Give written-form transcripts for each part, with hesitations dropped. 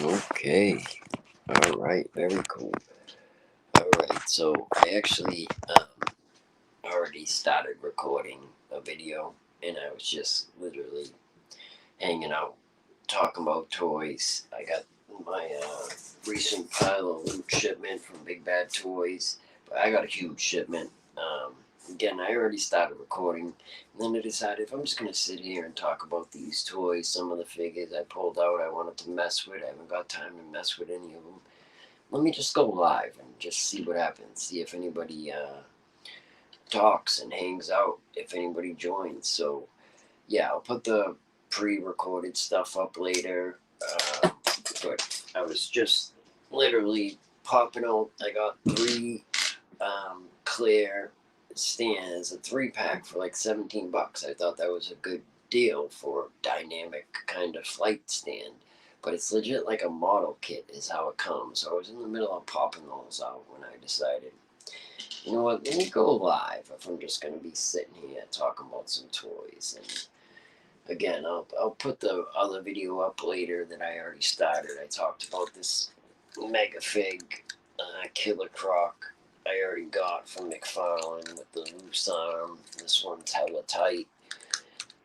Okay. All right. Very cool. All right. So I actually already started recording a video, and I was just literally hanging out, talking about toys. I got my recent pile of loot shipment from Big Bad Toys, but I got a huge shipment. Again, I already started recording, and then I decided if I'm just gonna sit here and talk about these toys, some of the figures I pulled out, I wanted to mess with. I haven't got time to mess with any of them. Let me just go live and just see what happens. See if anybody talks and hangs out. If anybody joins. So yeah, I'll put the pre-recorded stuff up later. But I was just literally popping out. I got three clear stands, a 3-pack for like $17. I thought that was a good deal for a dynamic kind of flight stand. But it's legit like a model kit is how it comes. So I was in the middle of popping those out when I decided, you know what, let me go live if I'm just going to be sitting here talking about some toys. And again, I'll put the other video up later that I already started. I talked about this Mega Fig Killer Croc I already got from McFarlane with the loose arm. This one's hella tight.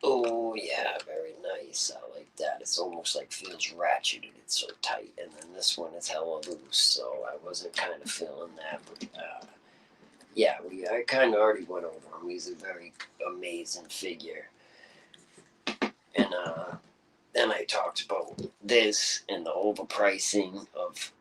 Oh yeah, very nice. I like that. It's almost like feels ratcheted. It's so tight. And then this one is hella loose, so I wasn't kind of feeling that. But yeah, I kind of already went over him. He's a very amazing figure. And then I talked about this and the overpricing of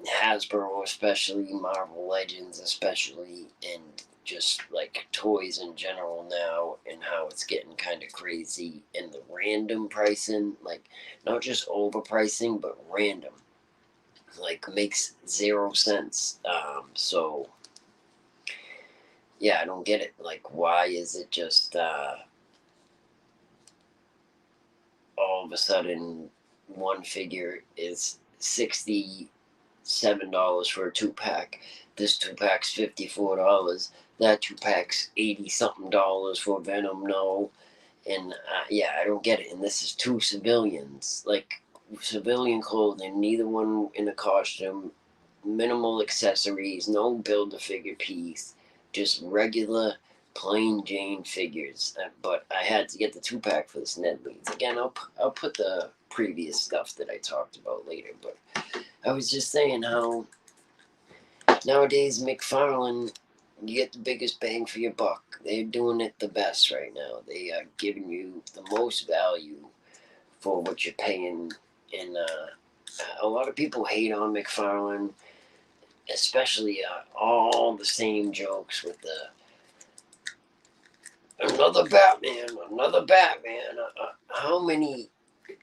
Hasbro, especially Marvel Legends, especially, and just like toys in general now, and how it's getting kind of crazy, and the random pricing, like not just overpricing, but random, like makes 0 sense. So yeah, I don't get it. Like, why is it just all of a sudden one figure is $67 for a 2-pack. This 2-pack's $54. That 2-pack's 80 something dollars for Venom. No, and yeah, I don't get it. And this is two civilians, like civilian clothing, neither one in a costume, minimal accessories, no build a figure piece, just regular plain Jane figures. But I had to get the 2-pack for this Ned Leeds. Again, I'll put the previous stuff that I talked about later. But I was just saying how nowadays McFarlane, you get the biggest bang for your buck. They're doing it the best right now. They are giving you the most value for what you're paying. And a lot of people hate on McFarlane, especially all the same jokes with the another Batman, another Batman. How many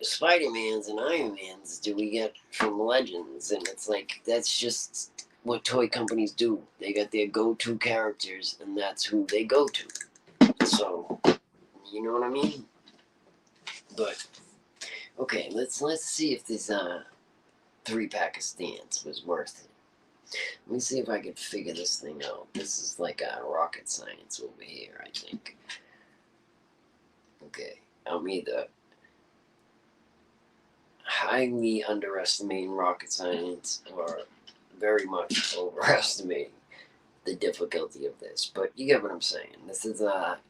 Spider-Mans and Iron Mans do we get from Legends? And it's like, that's just what toy companies do. They got their go-to characters, and that's who they go to. So, you know what I mean? But okay, let's see if this 3-pack of stands was worth it. Let me see if I can figure this thing out. This is like rocket science over here, I think. Okay, I'm either highly underestimating rocket science or very much overestimating the difficulty of this. But you get what I'm saying. This is not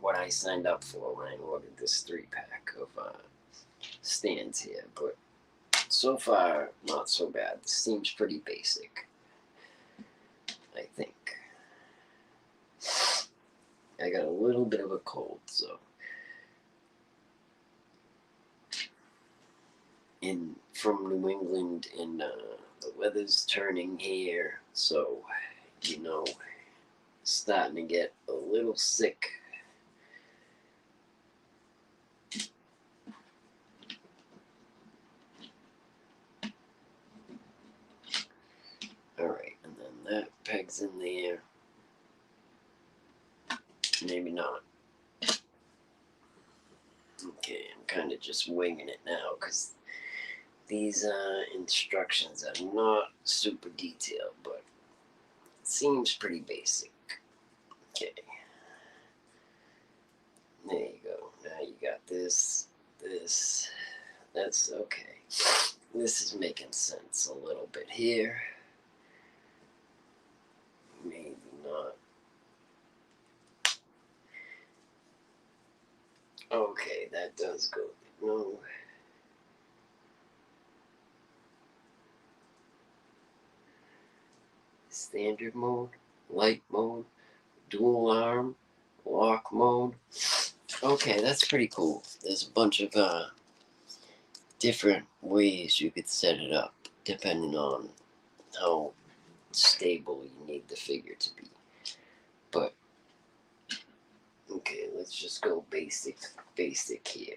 what I signed up for when I ordered this 3-pack of stands here. But so far, not so bad. This seems pretty basic, I think. I got a little bit of a cold, so. From New England, and the weather's turning here, so, you know, starting to get a little sick. Alright, and then that peg's in there. Maybe not. Okay, I'm kind of just winging it now because these instructions are not super detailed, but it seems pretty basic. Okay. There you go. Now you got this. That's okay. this is making sense a little bit here. Maybe not. Okay, that does go. No. Standard mode, light mode, dual arm, lock mode. Okay, that's pretty cool. There's a bunch of different ways you could set it up depending on how stable you need the figure to be. But okay, let's just go basic here.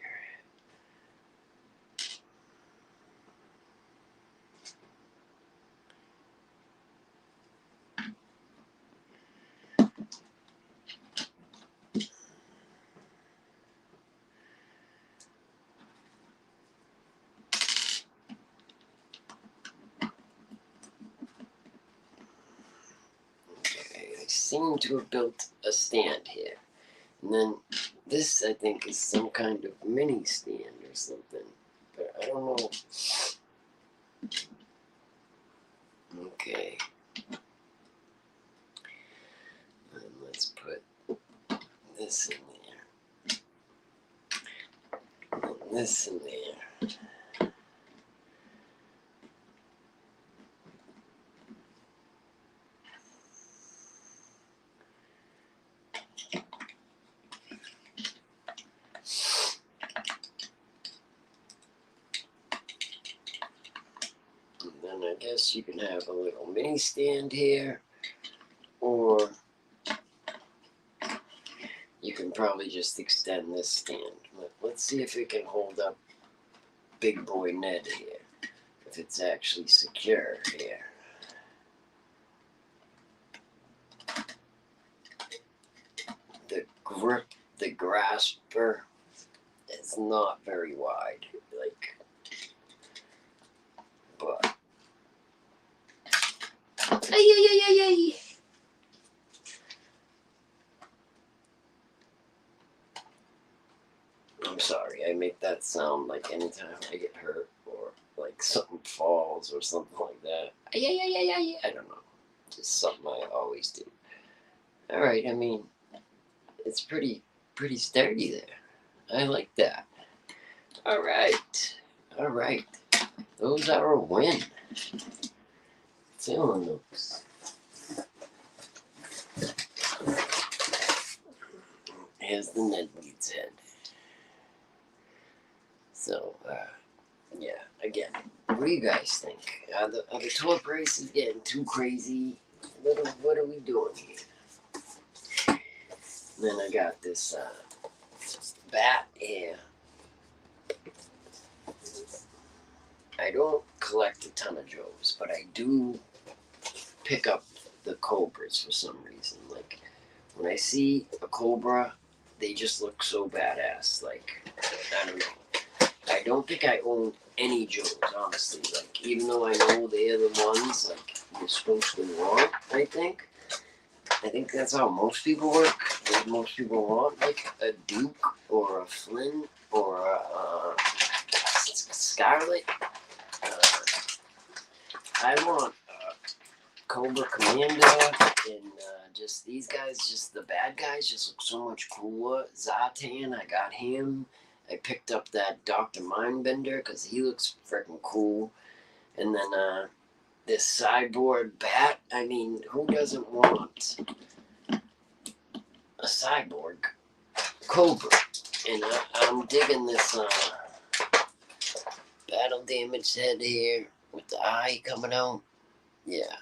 Okay, I seem to have built a stand here. And then this, I think, is some kind of mini stand or something. But I don't know. Okay. And let's put this in there. And this in there. And then I guess you can have a little mini stand here, or you can probably just extend this stand. Let's see if it can hold up Big Boy Ned here. If it's actually secure here. The grip, the grasper is not very wide. Like, but. Ay. I'm sorry, I make that sound like anytime I get hurt or like something falls or something like that. Ay. I don't know. Just something I always do. Alright, I mean, it's pretty sturdy there. I like that. Alright. Those are a win. Feeling those. Here's the Ned Leeds head. So, yeah, again, what do you guys think? Are the tour prices getting too crazy? What are we doing here? And then I got this bat here. I don't collect a ton of Joes, but I do pick up the Cobras for some reason. Like, when I see a Cobra, they just look so badass. Like, I don't know. I don't think I own any Joes, honestly. Like, even though I know they're the ones, like, you're supposed to want, I think. I think that's how most people work. Like, most people want, like, a Duke or a Flynn or a Scarlet. I want Cobra Commander and just these guys, just the bad guys, just look so much cooler. Zartan, I got him. I picked up that Dr. Mindbender because he looks freaking cool. And then this cyborg bat. I mean, who doesn't want a cyborg Cobra? And I'm digging this battle damage head here with the eye coming out. Yeah,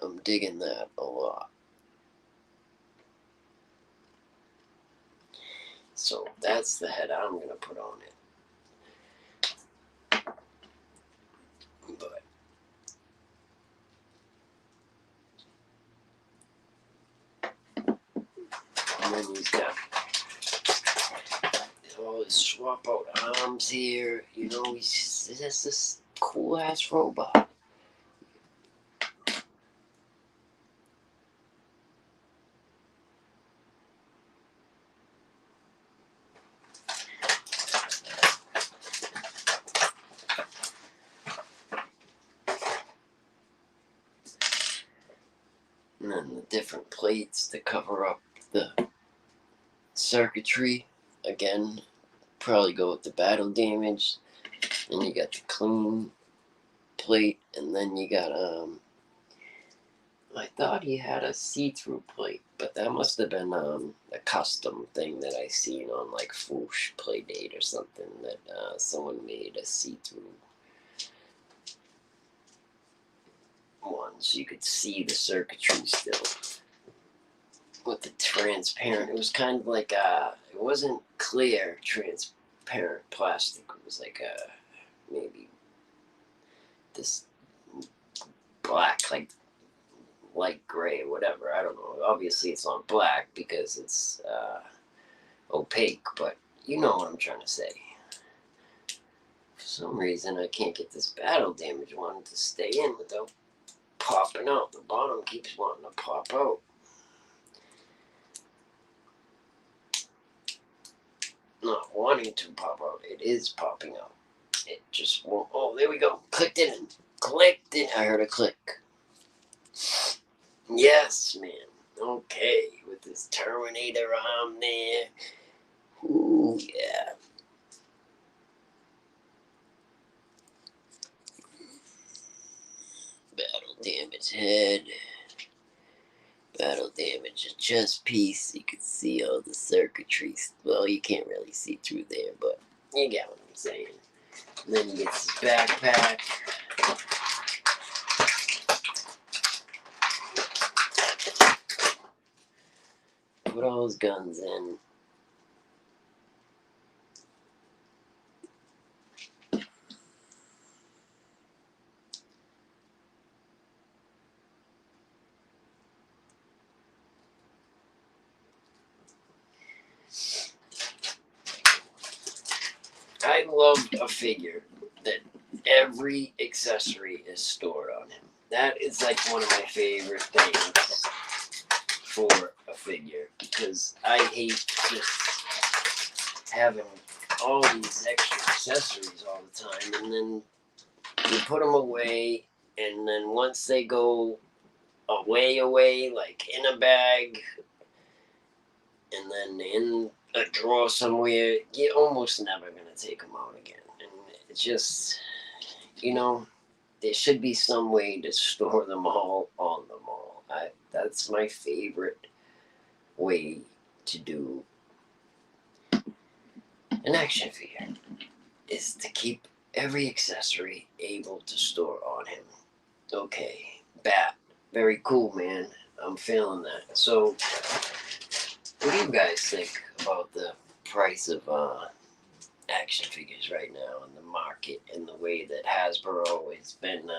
I'm digging that a lot. So that's the head I'm going to put on it. But and then he's got all his swap out arms here. You know, he's just this cool ass robot. then the different plates to cover up the circuitry. Again, probably go with the battle damage. Then you got the clean plate, and then you got I thought he had a see-through plate, but that must have been a custom thing that I seen on like Foosh Playdate or something, that someone made a see-through one so you could see the circuitry still with the transparent. It was kind of like it wasn't clear transparent plastic. It was like maybe this black, like light gray, whatever. I don't know. Obviously, it's not black because it's opaque, but you know what I'm trying to say. For some reason, I can't get this battle damage one to stay in without popping out. The bottom keeps wanting to pop out. Not wanting to pop out. It is popping out. It just won't. Oh, there we go. Clicked it in. Clicked it. I heard a click. Yes, man. Okay, with this Terminator arm there. Ooh, yeah. Battle damage head. Battle damage chest piece. You can see all the circuitry. Well, you can't really see through there, but you get what I'm saying. And then he gets his backpack. Put all his guns in. I love a figure that every accessory is stored on him. That is like one of my favorite things for a figure, because I hate just having all these extra accessories all the time, and then you put them away, and then once they go away, like in a bag, and then in a drawer somewhere, you're almost never going to take them out again. And it's just, there should be some way to store them all on them all. That's my favorite way to do an action figure, is to keep every accessory able to store on him. Okay, Bat. Very cool, man. I'm feeling that. So, what do you guys think about the price of action figures right now in the market, and the way that Hasbro has been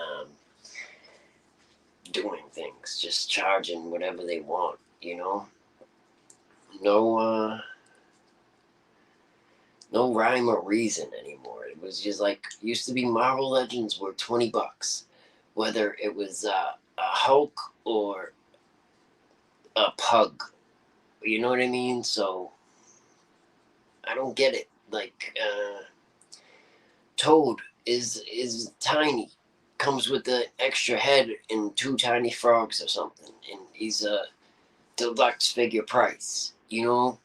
doing things, just charging whatever they want, no rhyme or reason anymore. It was just like, used to be Marvel Legends were $20, whether it was a Hulk or a Pug. You know what I mean? So I don't get it. Like Toad is tiny, comes with the extra head and 2 tiny frogs or something, and he's a deluxe figure price, and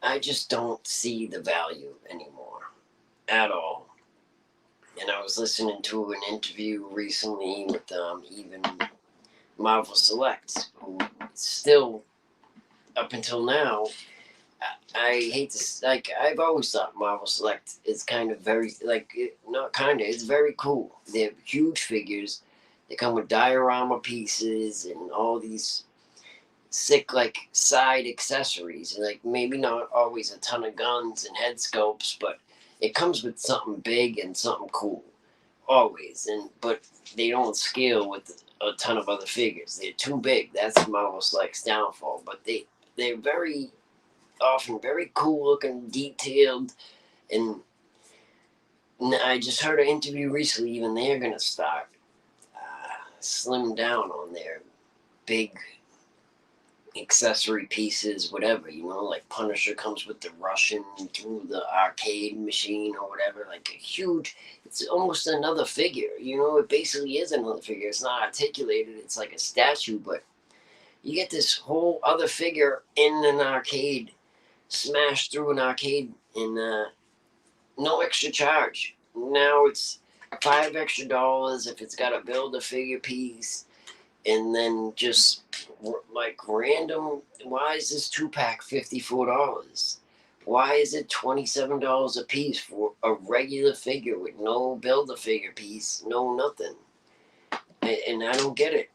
I just don't see the value anymore at all. And I was listening to an interview recently with even Marvel Select, who still, up until now, I hate to, like, I've always thought Marvel Select is kind of very, like, not kind of, it's very cool. They're huge figures. They come with diorama pieces and all these sick, like, side accessories. Like, maybe not always a ton of guns and head sculpts, but it comes with something big and something cool. Always. But they don't scale with a ton of other figures. They're too big. That's Marvel Select's downfall. But they're very often very cool looking, detailed, and I just heard an interview recently, even they're gonna start slim down on their big accessory pieces, whatever, like Punisher comes with the Russian through the arcade machine or whatever, like a huge, it's almost another figure, it basically is another figure. It's not articulated, it's like a statue, but you get this whole other figure in an arcade, smashed through an arcade, and no extra charge. Now it's $5 extra if it's got a build a figure piece, and then just like random. Why is this 2-pack $54? Why is it $27 a piece for a regular figure with no build a figure piece, no nothing? And I don't get it.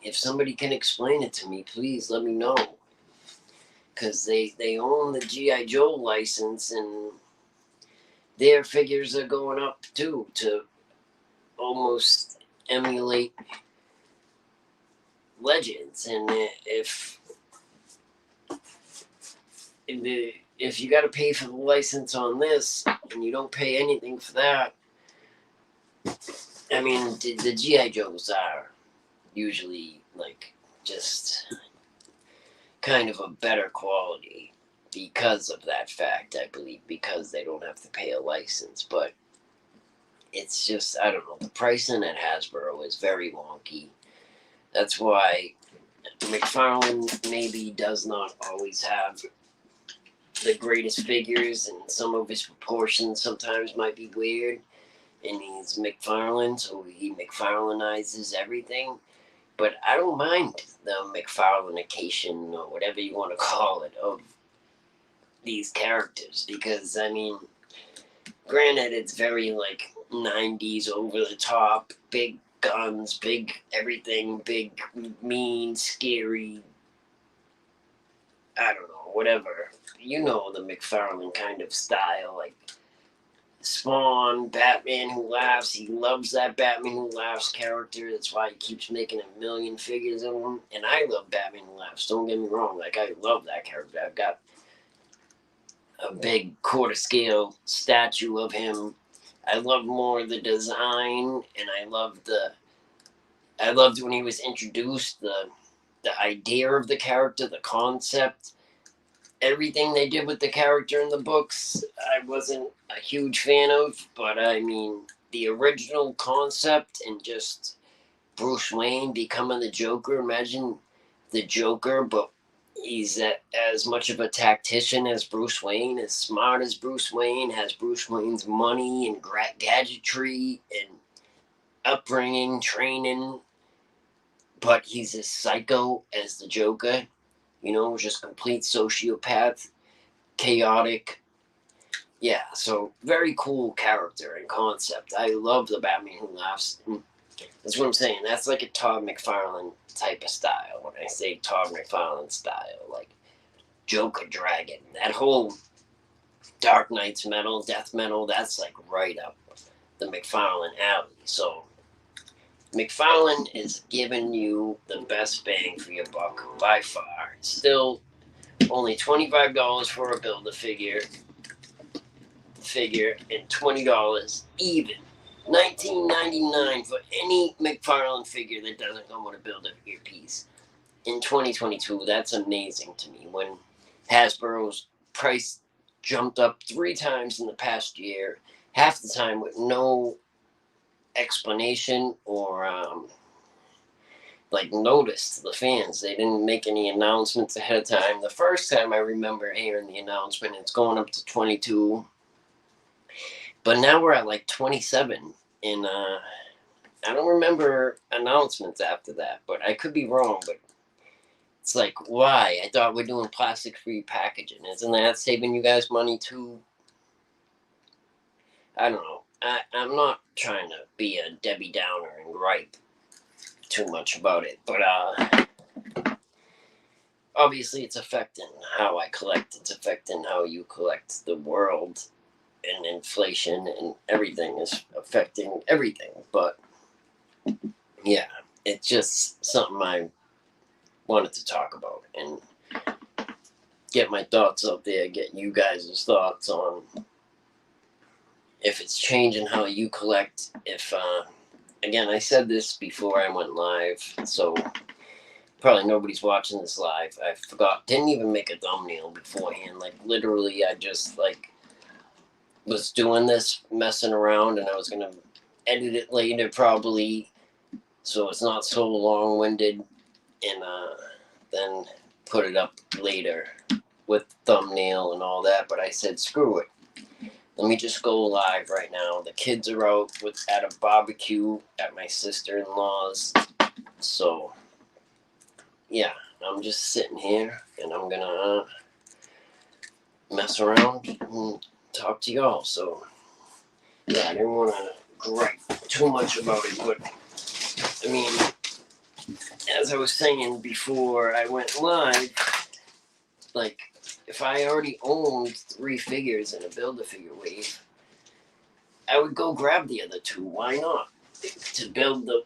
If somebody can explain it to me, please let me know. Because they own the G.I. Joe license, and their figures are going up too to almost emulate Legends. And if you got to pay for the license on this and you don't pay anything for that, I mean, the G.I. Joes are usually like just kind of a better quality because of that fact, I believe, because they don't have to pay a license. But it's just, I don't know, the pricing at Hasbro is very wonky. That's why McFarlane maybe does not always have the greatest figures, and some of his proportions sometimes might be weird. And he's McFarlane, so he McFarlaneizes everything. But I don't mind the McFarlanecation, or whatever you want to call it, of these characters, because I mean, granted, it's very like 90s over the top, big guns, big everything, big, mean, scary, I don't know, whatever. The McFarlane kind of style, like Spawn, Batman Who Laughs. He loves that Batman Who Laughs character. That's why he keeps making a million figures of him. And I love Batman Who Laughs. Don't get me wrong. Like, I love that character. I've got a big quarter scale statue of him. I love more the design, and I loved when he was introduced, the idea of the character, the concept. Everything they did with the character in the books, I wasn't a huge fan of, but I mean, the original concept and just Bruce Wayne becoming the Joker. Imagine the Joker, but he's as much of a tactician as Bruce Wayne, as smart as Bruce Wayne, has Bruce Wayne's money and gadgetry and upbringing, training, but he's as psycho as the Joker. Just complete sociopath, chaotic. Yeah, so very cool character and concept. I love the Batman Who Laughs. That's what I'm saying. That's like a Todd McFarlane type of style. When I say Todd McFarlane style, like Joker Dragon, that whole Dark Knight's metal, death metal, that's like right up the McFarlane alley. So McFarlane is giving you the best bang for your buck by far. Still only $25 for a Build-A-Figure and $20 even. $19.99 for any McFarlane figure that doesn't come with a Build-A-Figure piece. In 2022, that's amazing to me. When Hasbro's price jumped up 3 times in the past year, half the time with no explanation or notice to the fans. They didn't make any announcements ahead of time. The first time I remember hearing the announcement, it's going up to 22, but now we're at like 27, and I don't remember announcements after that, but I could be wrong. But it's like, why? I thought we're doing plastic-free packaging. Isn't that saving you guys money too? I don't know. I'm not trying to be a Debbie Downer and gripe too much about it, but obviously it's affecting how I collect. It's affecting how you collect. The world and inflation and everything is affecting everything. But yeah, it's just something I wanted to talk about and get my thoughts out there, get you guys' thoughts on if it's changing how you collect. If again, I said this before I went live, so probably nobody's watching this live. I forgot, didn't even make a thumbnail beforehand. Like literally, I just like was doing this, messing around, and I was gonna edit it later probably, so it's not so long-winded, and then put it up later with thumbnail and all that. But I said, screw it. Let me just go live right now. The kids are out at a barbecue at my sister-in-law's. So, yeah, I'm just sitting here and I'm gonna mess around and talk to y'all. So, yeah, I didn't want to gripe too much about it, but I mean, as I was saying before I went live, like, if I already owned 3 figures in a Build-A-Figure wave, I would go grab the other 2. Why not? To build the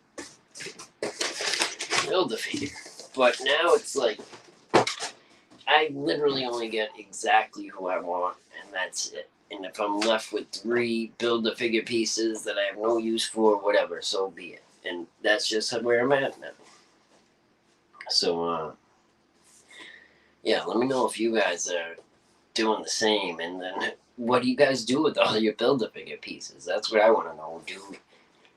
figure. But now it's like, I literally only get exactly who I want, and that's it. And if I'm left with 3 Build-A-Figure pieces that I have no use for, whatever, so be it. And that's just where I'm at now. So, yeah, let me know if you guys are doing the same, and then what do you guys do with all your Build-A-Figure pieces? That's what I want to know. Do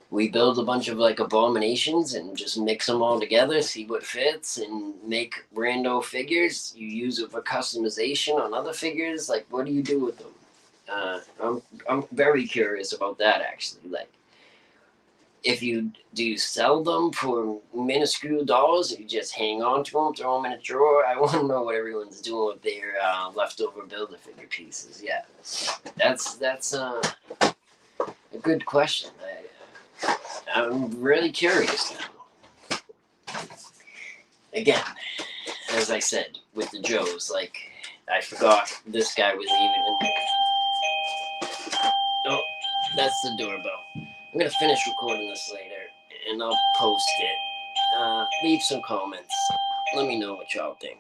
we build a bunch of like abominations and just mix them all together, see what fits, and make rando figures? You use it for customization on other figures? Like, what do you do with them? I'm very curious about that, actually. Like, do you sell them for minuscule dollars, or you just hang on to them, throw them in a drawer? I want to know what everyone's doing with their leftover Build-A-Figure pieces. Yeah, that's a good question. I'm really curious now. Again, as I said with the Joes, like, I forgot this guy was even in there. Oh, that's the doorbell. I'm gonna finish recording this later, and I'll post it. Leave some comments. Let me know what y'all think.